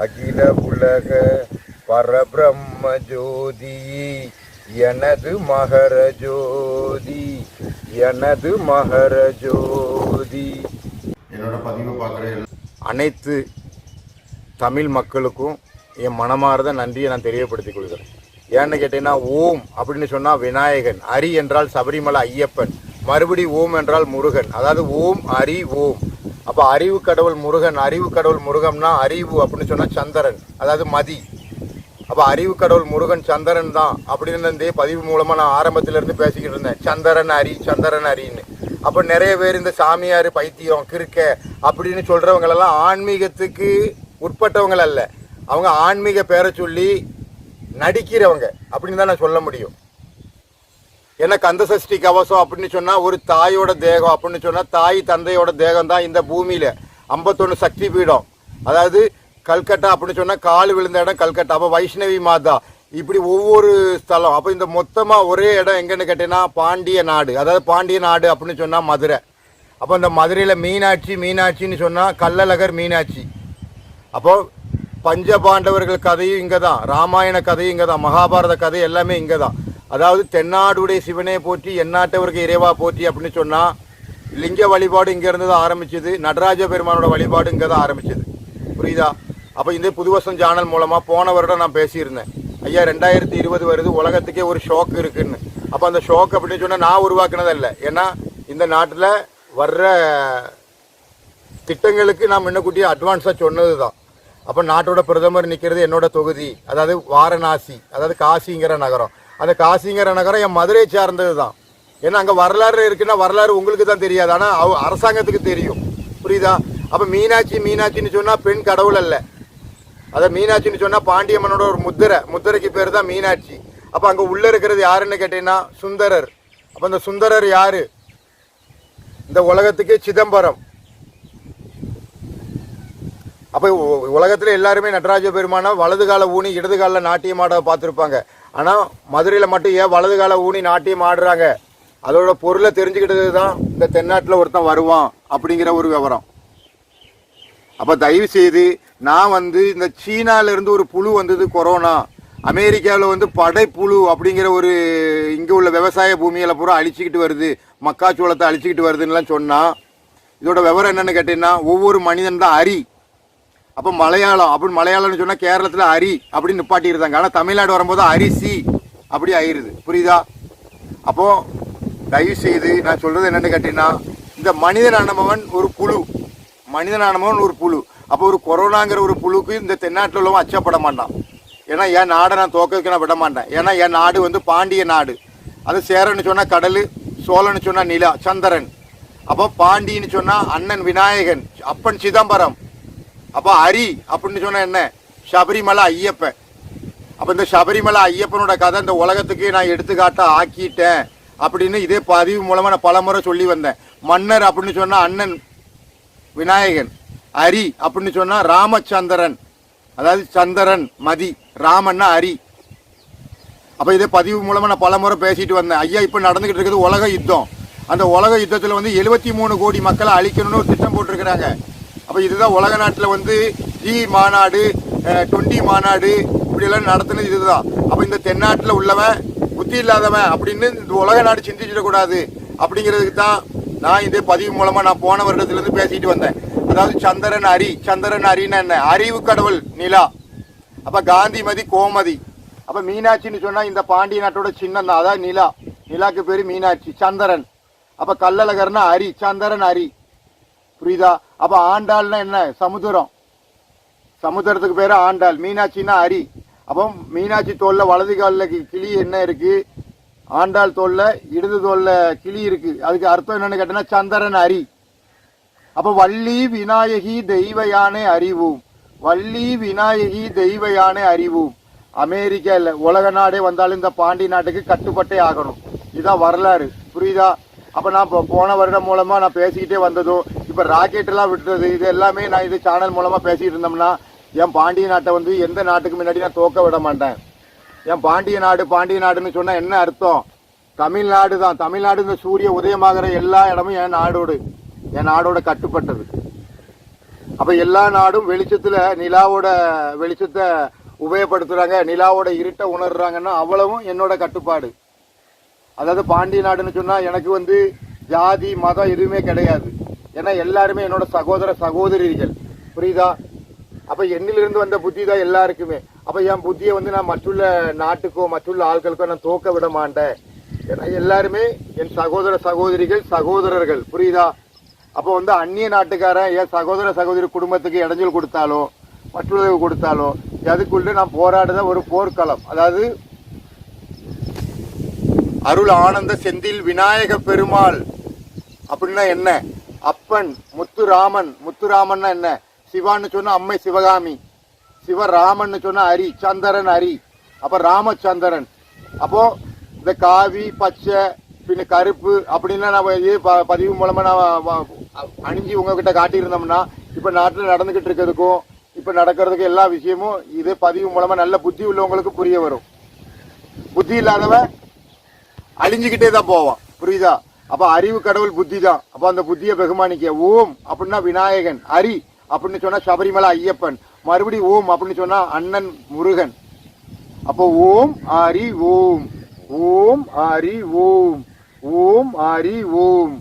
அகில உலக பரபிரம்ம ஜோதி எனது மகர ஜோதி எனது மகர ஜோதி. என்னோட பதிவு பார்க்குற அனைத்து தமிழ் மக்களுக்கும் என் மனமார்ந்த நன்றியை நான் தெரியப்படுத்திக் கொள்கிறேன். ஏன்னு கேட்டீங்கன்னா, ஓம் அப்படின்னு சொன்னால் விநாயகன், அரி என்றால் சபரிமலை ஐயப்பன், மறுபடி ஓம் என்றால் முருகன். அதாவது ஓம் அரி ஓம். அப்போ அறிவு கடவுள் முருகன், அறிவு கடவுள் முருகன்னா அறிவு அப்படின்னு சொன்னால் சந்திரன், அதாவது மதி. அப்போ அறிவு கடவுள் முருகன் சந்திரன் தான் அப்படின்னு இந்த பதிவு மூலமாக நான் ஆரம்பத்திலேருந்து பேசிக்கிட்டு இருந்தேன். சந்திரன் அரி சந்திரன் அரின்னு. அப்போ நிறைய பேர் இந்த சாமியார் பைத்தியம் கிறுக்க அப்படின்னு சொல்கிறவங்களெல்லாம் ஆன்மீகத்துக்கு உட்பட்டவங்கள் அல்ல. அவங்க ஆன்மீக பேரை சொல்லி நடிக்கிறவங்க அப்படின்னு தான் நான் சொல்ல முடியும். ஏன்னா கந்த சஷ்டி கவசம் அப்படின்னு சொன்னால் ஒரு தாயோட தேகம் அப்படின்னு சொன்னால் தாய் தந்தையோட தேகம் தான் இந்த பூமியில் 51 சக்தி பீடம். அதாவது கல்கட்டா அப்படின்னு சொன்னால் கால் விழுந்த இடம் கல்கட்டா. அப்போ வைஷ்ணவி மாதா, இப்படி ஒவ்வொரு ஸ்தலம். அப்போ இந்த மொத்தமாக ஒரே இடம் எங்கன்னு கேட்டீங்கன்னா பாண்டிய நாடு. அதாவது பாண்டிய நாடு அப்படின்னு சொன்னால் மதுரை. அப்போ இந்த மதுரையில் மீனாட்சின்னு சொன்னால் கள்ளழகர் மீனாட்சி. அப்போ பஞ்சபாண்டவர்கள் கதையும் இங்கே தான், ராமாயண கதையும் இங்கே தான், மகாபாரத கதை எல்லாமே இங்கே தான். அதாவது தென்னாடுடைய சிவனே போற்றி எந்நாட்டவருக்கு இறைவா போற்றி அப்படின்னு சொன்னால் லிங்க வழிபாடு இங்கேருந்து தான் ஆரம்பிச்சது. நடராஜ பெருமானோட வழிபாடு இங்கே தான் ஆரம்பிச்சது. புரியுதா? அப்போ இந்த புதுவசம் சேனல் மூலமாக போன வருடம் நான் பேசியிருந்தேன். ஐயா 2020 வருது, உலகத்துக்கே ஒரு ஷோக்கு இருக்குன்னு. அப்போ அந்த ஷோக் அப்படின்னு சொன்னால் நான் உருவாக்குனதில்லை. ஏன்னா இந்த நாட்டில் வர்ற திட்டங்களுக்கு நான் முன்னக்கூட்டியே அட்வான்ஸாக சொன்னது தான். அப்போ நாட்டோட பிரதமர் நிற்கிறது என்னோட தொகுதி, அதாவது வாரணாசி, அதாவது காசிங்கிற நகரம். அந்த காசிங்கிற நகரம் என் மதுரையை சார்ந்தது தான். ஏன்னா அங்கே வரலாறு இருக்குன்னா வரலாறு உங்களுக்கு தான் தெரியாது, ஆனால் அரசாங்கத்துக்கு தெரியும். புரியுதா? அப்போ மீனாட்சின்னு சொன்னால் பெண் கடவுள் அல்ல. அதை மீனாட்சின்னு சொன்னால் பாண்டியம்மனோட ஒரு முத்திரைக்கு பேர் தான் மீனாட்சி. அப்போ அங்கே உள்ளே இருக்கிறது யாருன்னு கேட்டீங்கன்னா சுந்தரர். அப்போ இந்த சுந்தரர் யாரு? இந்த உலகத்துக்கு சிதம்பரம். அப்போ உலகத்தில் எல்லாருமே நடராஜ பெருமானா வலது கால ஊனி இடது காலில் நாட்டியம் ஆட பார்த்துருப்பாங்க. ஆனால் மதுரையில் மட்டும் ஏன் வலது கால ஊனி நாட்டியம் ஆடுறாங்க? அதோட பொருளை தெரிஞ்சுக்கிட்டது தான் இந்த தென்னாட்டில் ஒருத்தன் வருவான் அப்படிங்கிற ஒரு விவரம். அப்போ தயவு செய்து நான் இந்த சீனாவிலேருந்து ஒரு புழு வந்தது கொரோனா, அமெரிக்காவில் படைப்புழு அப்படிங்கிற ஒரு இங்கே உள்ள விவசாய பூமியில் பூரா அழிச்சிக்கிட்டு வருது, மக்காச்சோளத்தை அழிச்சிக்கிட்டு வருதுன்னெலாம் சொன்னால் இதோட விவரம் என்னென்னு கேட்டீங்கன்னா, ஒவ்வொரு மனிதன் தான் அரி. அப்போ மலையாளம் அப்படின்னு மலையாளம்னு சொன்னால் கேரளத்தில் அரி அப்படின்னு நிப்பாட்டியிருந்தாங்க. ஆனால் தமிழ்நாடு வரும்போது அரிசி அப்படி ஆயிடுது. புரியுதா? அப்போது தயவு செய்து நான் சொல்கிறது என்னென்னு கேட்டீங்கன்னா, இந்த மனிதனானவன் ஒரு புழு, ஒரு புழு. அப்போ ஒரு கொரோனாங்கிற ஒரு புழுக்கு இந்த தென்னாட்டில் உள்ளவன் அச்சப்பட மாட்டான். ஏன்னா என் நாடை நான் தோக்கதுக்கு நான் விட மாட்டேன். ஏன்னா என் நாடு பாண்டிய நாடு. அது சேரன்னு சொன்னால் கடல், சோழன்னு சொன்னால் நிலா சந்திரன். அப்போ பாண்டின்னு சொன்னால் அண்ணன் விநாயகன், அப்பன் சிதம்பரம். அப்போ அரி அப்படின்னு சொன்னால் என்ன? சபரிமலை ஐயப்பன். அப்போ இந்த சபரிமலை ஐயப்பனோட கதை இந்த உலகத்துக்கு நான் எடுத்துக்காட்ட ஆக்கிட்டேன் அப்படின்னு இதே பதிவு மூலமாக நான் பலமுறை சொல்லி வந்தேன். மன்னர் அப்படின்னு சொன்னால் அண்ணன் விநாயகன், அரி அப்படின்னு சொன்னால் ராமச்சந்திரன், அதாவது சந்திரன் மதி, ராமன்னா அரி. அப்போ இதே பதிவு மூலமாக நான் பலமுறை பேசிட்டு வந்தேன். ஐயா இப்போ நடந்துக்கிட்டு இருக்கிறது உலக யுத்தம். அந்த உலக யுத்தத்தில் 73 கோடி மக்களை அழிக்கணும்னு ஒரு திட்டம் போட்டிருக்கிறாங்க. அப்போ இதுதான் உலக நாட்டில் ஜி மாநாடு, 20 மாநாடு இப்படியெல்லாம் நடத்துனது இதுதான். அப்போ இந்த தென்னாட்டில் உள்ளவன் புத்தி இல்லாதவன் அப்படின்னு இந்த உலக நாடு சிந்திச்சிடக்கூடாது அப்படிங்கிறதுக்கு தான் நான் இதே பதிவு மூலமாக நான் போன வருடத்துலேருந்து பேசிட்டு வந்தேன். அதாவது சந்திரன் அரின்னா என்ன? அறிவு கடவுள் நிலா. அப்போ காந்திமதி கோமதி. அப்போ மீனாட்சின்னு சொன்னால் இந்த பாண்டிய நாட்டோட சின்னம் தான், அதாவது நிலாக்கு பேர் மீனாட்சி. சந்திரன். அப்போ கள்ளழகர்னா அரி, சந்திரன் அரி. புரியுதா? அப்போ ஆண்டாள்னா என்ன? சமுத்திரத்துக்கு பேர் ஆண்டாள். மீனாட்சின்னா அரி. அப்போ மீனாட்சி தோல்ல வலது காலில் கிளி என்ன இருக்கு, ஆண்டாள் தோல்ல இடது தோல்ல கிளி இருக்கு. அதுக்கு அர்த்தம் என்னன்னு கேட்டீங்கன்னா சந்திரன் அரி. அப்போ வள்ளி விநாயகி தெய்வ யானை அறிவோம், வள்ளி விநாயகி தெய்வ யானை அறிவோம். அமெரிக்கா இல்லை, உலக நாடே வந்தாலும் இந்த பாண்டி நாட்டுக்கு கட்டுப்பட்டே ஆகணும். இதுதான் வரலாறு. புரியுதா? அப்போ நான் போன வருடம் மூலமாக நான் பேசிக்கிட்டே வந்ததும், இப்போ ராக்கெட்டெல்லாம் விட்டுறது, இது எல்லாமே நான் இது சேனல் மூலமாக பேசிகிட்டு இருந்தோம்னா என் பாண்டிய நாட்டை எந்த நாட்டுக்கு முன்னாடி நான் தோக்க விட மாட்டேன். என் பாண்டிய நாடுன்னு சொன்னால் என்ன அர்த்தம்? தமிழ்நாடு தான். தமிழ்நாடு இந்த சூரிய உதயமாகிற எல்லா இடமும் என் நாடோட கட்டுப்பட்டது. அப்ப எல்லா நாடும் வெளிச்சத்துல நிலாவோட வெளிச்சத்தை உபயோகப்படுத்துறாங்க, நிலாவோட இருட்டை உணர்றாங்கன்னா அவ்வளவும் என்னோட கட்டுப்பாடு. அதாவது பாண்டிய நாடுன்னு சொன்னா எனக்கு ஜாதி மதம் எதுவுமே கிடையாது. ஏன்னா எல்லாருமே என்னோட சகோதர சகோதரிகள், புரியுதா? அப்ப என்னிலிருந்து வந்த புத்தி தான் எல்லாருக்குமே. அப்ப என் புத்தியை நான் மற்றுள்ள நாட்டுக்கோ மற்றுள்ள ஆட்களுக்கோ நான் தோக்க விட மாட்டேன். ஏன்னா எல்லாருமே என் சகோதர சகோதரிகள், சகோதரர்கள், புரியுதா? அப்போ அந்நிய நாட்டுக்காரன் என் சகோதர சகோதரி குடும்பத்துக்கு இடைஞ்சல் கொடுத்தாலோ மற்றவர்களுக்கு கொடுத்தாலோ அதுக்குள்ள நான் போராடுத ஒரு போர்க்களம். அதாவது அருள் ஆனந்த செந்தில் விநாயக பெருமாள் அப்படின்னா என்ன? அப்பன் முத்துராமன், முத்துராமன்னா என்ன? சிவான்னு சொன்னா அம்மை சிவகாமி, சிவராமன் சொன்னா ஹரி, சந்திரன் ஹரி, அப்ப ராமச்சந்திரன். அப்போ இந்த காவி பச்சை பின்ன கருப்பு அப்படின்னா நம்ம இதே பதிவு மூலமா நான் அணிஞ்சு உங்ககிட்ட காட்டியிருந்தோம்னா இப்ப நாட்டில் நடந்துகிட்டு இருக்கிறதுக்கும் இப்ப நடக்கிறதுக்கும் எல்லா விஷயமும் இதே பதிவு மூலமா நல்ல புத்தி உள்ளவங்களுக்கு புரிய வரும். புத்தி இல்லாதவன் அழிஞ்சுக்கிட்டே தான் போவான், புரியுதா? அப்ப அறிவு கடவுள் புத்தி தான். அப்ப அந்த புத்தியை பெகுமானிக்க. ஓம் அப்படின்னா விநாயகன், ஹரி அப்படின்னு சொன்னா சபரிமலை ஐயப்பன், மறுபடி ஓம் அப்படின்னு சொன்னா அண்ணன் முருகன். அப்போ ஓம் ஹரி ஓம், ஓம் ஹரி ஓம், ஓம் ஹரி ஓம்.